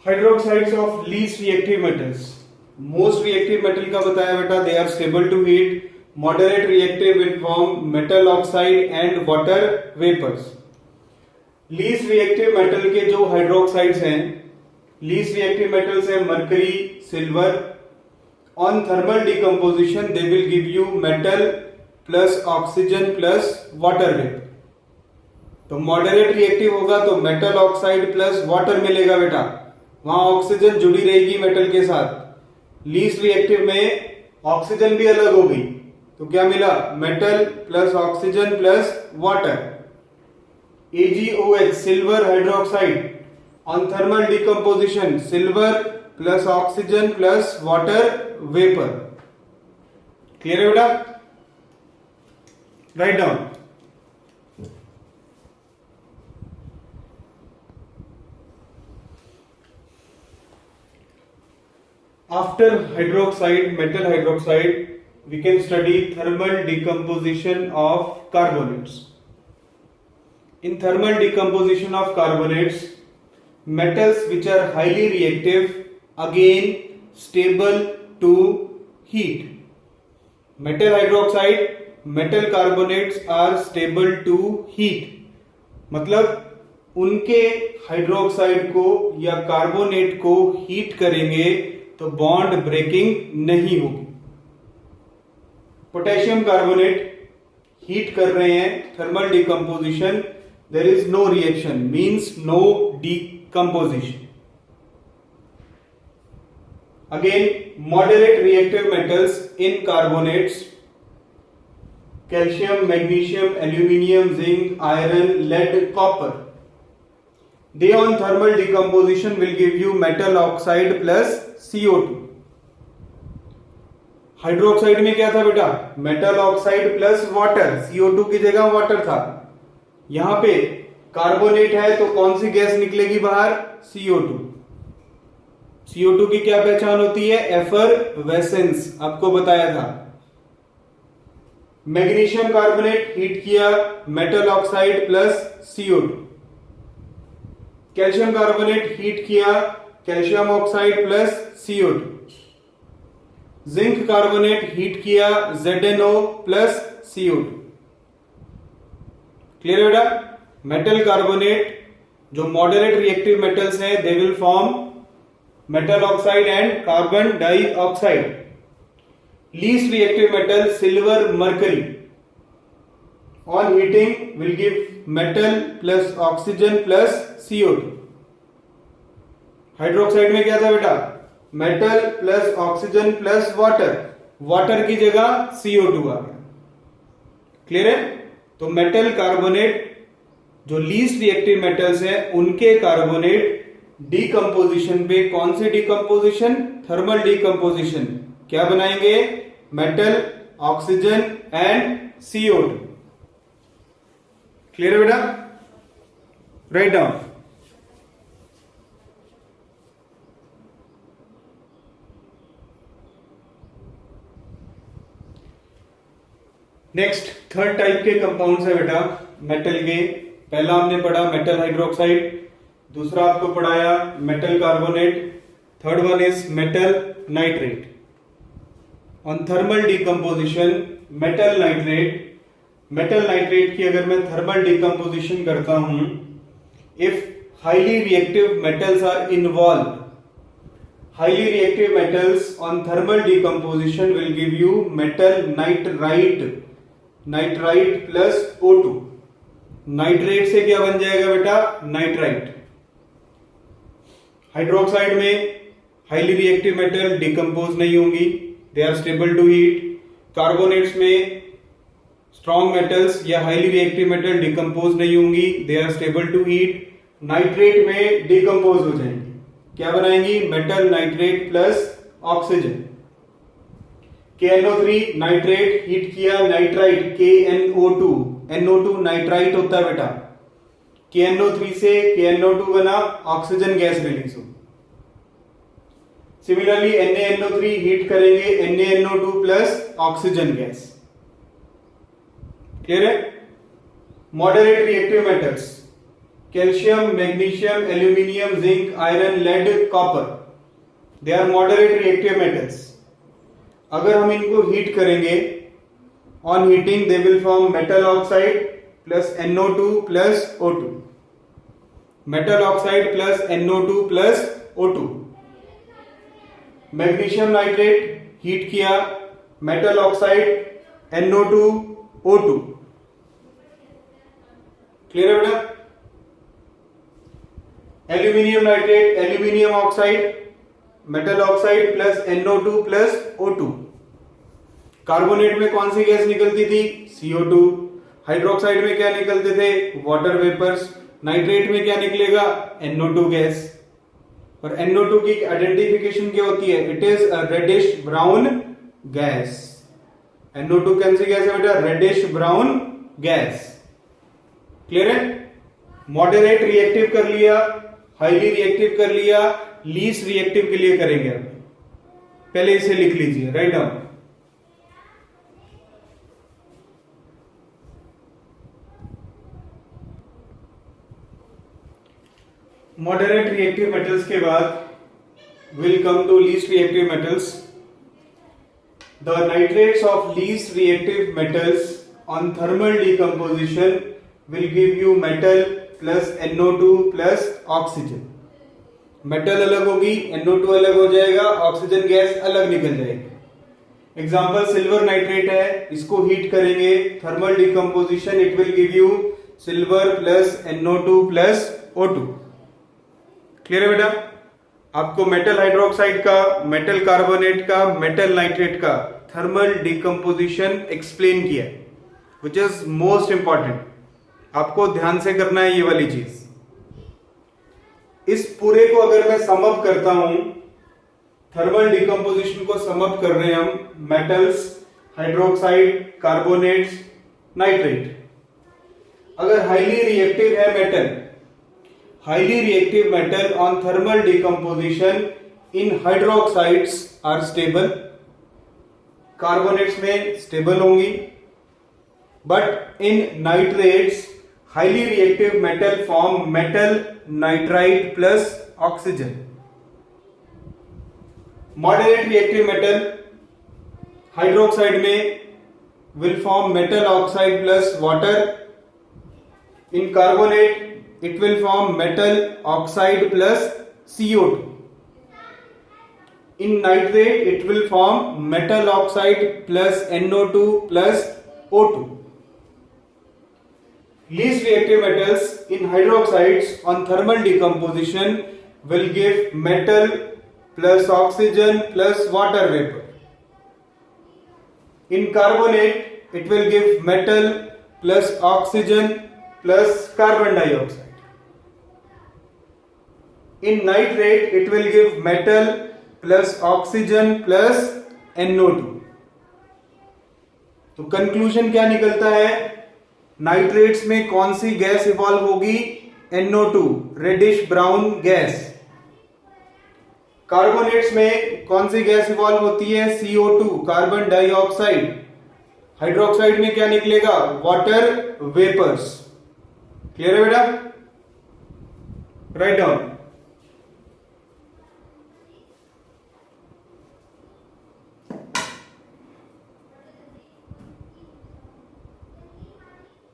Hydroxides of least reactive metals. Most reactive metal का बताया बेटा, they are stable to heat, moderate reactive will form metal oxide and water vapours. Least reactive metal के जो hydroxides हैं, least reactive metals हैं mercury, silver. On thermal decomposition they will give you metal plus oxygen plus water vapour. तो moderate reactive होगा तो metal oxide plus water मिलेगा बेटा, वहां ऑक्सीजन जुड़ी रहेगी मेटल के साथ। लीस्ट रिएक्टिव में ऑक्सीजन भी अलग होगी, तो क्या मिला, metal plus oxygen plus water. AgOH silver hydroxide, on thermal decomposition silver plus oxygen plus water vapour. Clear है बेटा? Write down. After hydroxide, metal hydroxide, we can study thermal decomposition of carbonates. In thermal decomposition of carbonates, metals which are highly reactive again stable to heat. Metal hydroxide, metal carbonates are stable to heat. मतलब उनके hydroxide को या carbonate को heat करेंगे तो bond breaking नहीं होगी। Potassium carbonate heat कर रहे हैं, thermal decomposition, there is no reaction, means no decomposition. Again moderate reactive metals in carbonates, calcium, magnesium, aluminium, zinc, iron, lead, copper, they on thermal decomposition will give you metal oxide plus CO2। Hydroxide में क्या था बेटा, metal oxide plus water, CO2 की जगह water था। यहां पे carbonate है तो कौन सी गैस निकलेगी बाहर, CO2। CO2 की क्या पहचान होती है, एफरवेसेंस, आपको बताया था। मैग्नीशियम कार्बोनेट हीट किया, metal oxide plus CO2। Calcium carbonate heat किया, calcium oxide plus CO2। Zinc carbonate heat किया, ZnO प्लस CO2। क्लियर है बेटा? मेटल कार्बोनेट जो मॉडरेट रिएक्टिव मेटल्स हैं, they will form metal oxide and carbon dioxide. Least reactive metal silver, mercury, on heating will give metal plus oxygen plus CO2। Hydroxide में क्या था बेटा, metal plus oxygen plus water, water की जगह CO2 आ गया। Clear है? तो metal carbonate जो लीस्ट रिएक्टिव मेटल्स हैं, उनके कार्बोनेट डीकंपोजिशन पे, कौन सी डीकंपोजिशन, थर्मल डीकंपोजिशन, क्या बनाएंगे, metal, oxygen and CO2। Clear है बेटा? Write down. Next third type के कंपाउंड्स है बेटा मेटल के। पहला हमने पढ़ा मेटल हाइड्रोक्साइड, दूसरा आपको पढ़ाया metal carbonate, third one is metal nitrate. On thermal decomposition metal nitrate, metal nitrate की अगर मैं थर्मल डिकम्पोजिशन करता हूं, if highly reactive metals are involve, highly reactive metals on thermal decomposition will give you metal nitrite, nitrite plus O2। Nitrate से क्या बन जाएगा बेटा, नाइट्राइट। हाइड्रोक्साइड में हाईली रिएक्टिव मेटल डिकम्पोज नहीं होंगी, they are stable to heat. Carbonates में strong metals या हाईली रिएक्टिव मेटल डिकम्पोज नहीं होंगी, they are stable to heat. Nitrate में डिकम्पोज हो जाएंगी, क्या बनाएंगी, metal nitrate plus oxygen. KNO3 nitrate heat किया, नाइट्राइट KNO2, NO2 नाइट्राइट होता है बेटा। KNO3 से KNO2 बना, ऑक्सीजन गैस रिलीज हो। सिमिलरली NaNO3 हीट करेंगे, NaNO2 plus oxygen gas. Clear है? Moderate reactive metals, calcium, magnesium, aluminium, zinc, iron, lead, copper, they are moderate reactive metals. अगर हम इनको हीट करेंगे, on heating they will form metal oxide plus NO2 plus O2, metal oxide plus NO2 plus O2। Magnesium nitrate heat किया, metal oxide NO2 O2, clear है बेटा। Aluminium nitrate, aluminium oxide, metal oxide plus NO2 plus O2। Carbonate में कौन सी gas निकलती थी? CO2। Hydroxide में क्या निकलते थे? Water vapours. नाइट्रेट में क्या निकलेगा? NO2 gas. और NO2 की आइडेंटिफिकेशन क्या होती है? It is a reddish brown gas. NO2 कौन सी गैस है बेटा? Reddish brown gas. क्लियर है? मॉडरेट रिएक्टिव कर लिया, हाईली रिएक्टिव कर लिया, लीस्ट रिएक्टिव के लिए करेंगे। पहले इसे लिख लीजिए, write down. Moderate reactive metals के बाद will come to least reactive metals. The nitrates of least reactive metals on thermal decomposition will give you metal plus NO2 plus oxygen. Metal अलग होगी, NO2 अलग हो जाएगा, ऑक्सीजन गैस अलग निकल जाएगी। एग्जांपल सिल्वर नाइट्रेट है, इसको हीट करेंगे, thermal decomposition, it will give you silver plus NO2 plus O2। Clear है बेटा? आपको मेटल हाइड्रोक्साइड का, मेटल कार्बोनेट का, मेटल नाइट्रेट का थर्मल डिकम्पोजिशन एक्सप्लेन किया, विच इज मोस्ट इंपॉर्टेंट। आपको ध्यान से करना है ये वाली चीज। इस पूरे को अगर मैं सम अप करता हूं, थर्मल डिकम्पोजिशन को सम अप कर रहे हैं हम, मेटल्स, हाइड्रोक्साइड, कार्बोनेट्स, नाइट्रेट। अगर हाईली रिएक्टिव है metal, highly reactive metal on thermal decomposition in hydroxides are stable, carbonates में स्टेबल होंगी, but in nitrates highly reactive metal form metal nitrite plus oxygen। moderate reactive metal hydroxide में will form metal oxide plus water, in carbonate it will form metal oxide plus CO2, in nitrate it will form metal oxide plus NO2 plus O2। Least reactive metals in hydroxides on thermal decomposition will give metal plus oxygen plus water vapor. In carbonate it will give metal plus oxygen plus carbon dioxide. In nitrate it will give metal plus oxygen plus NO2। तो conclusion क्या निकलता है? Nitrates में कौन सी gas evolve होगी? NO2, reddish brown gas. Carbonates में कौन सी गैस इवॉल्व होती है? CO2, carbon dioxide. हाइड्रोक्साइड में क्या निकलेगा? Water vapours. क्लियर है बेटा? Write down.